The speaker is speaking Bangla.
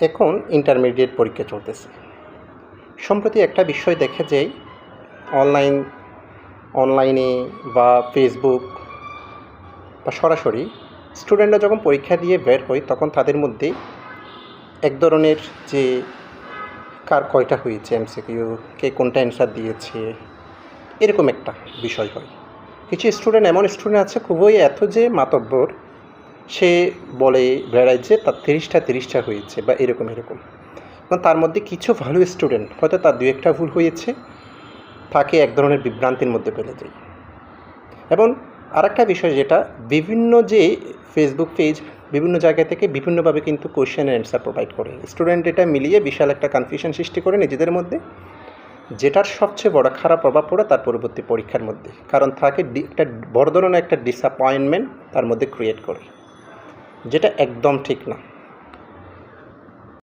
এখন ইন্টারমিডিয়েট পরীক্ষা চলতেছে। সম্প্রতি একটা বিষয় দেখা যায় অনলাইনে বা ফেসবুক বা সরাসরি স্টুডেন্টরা যখন পরীক্ষা দিয়ে বের হয় তখন তাদের মধ্যে এক ধরনের যে কার কয়টা হয়েছে এমসিকিউ, কে কোনটা অ্যান্সার দিয়েছে, এরকম একটা বিষয় হয়। কিছু স্টুডেন্ট এমন স্টুডেন্ট আছে খুবই এত যে মাতব্বর, সে বলে বেড়ায় যে তার 30টা হয়েছে বা এরকম। এবং তার মধ্যে কিছু ভালো স্টুডেন্ট হয়তো তার 2-1টা ভুল হয়েছে, তাকে এক ধরনের বিভ্রান্তির মধ্যে ফেলে যায়। এবং আরেকটা বিষয় যেটা বিভিন্ন যে ফেসবুক পেজ বিভিন্ন জায়গা থেকে বিভিন্নভাবে কিন্তু কোয়েশ্চেন অ্যান্সার প্রোভাইড করে, স্টুডেন্ট এটা মিলিয়ে বিশাল একটা কনফিউশন সৃষ্টি করে নিজেদের মধ্যে, যেটার সবচেয়ে বড় খারাপ প্রভাব পড়ে তার পরবর্তী পরীক্ষার মধ্যে। কারণ তাকে একটা বড় ধরনের একটা ডিসঅ্যাপয়েন্টমেন্ট তার মধ্যে ক্রিয়েট করে, যেটা একদম ঠিক না।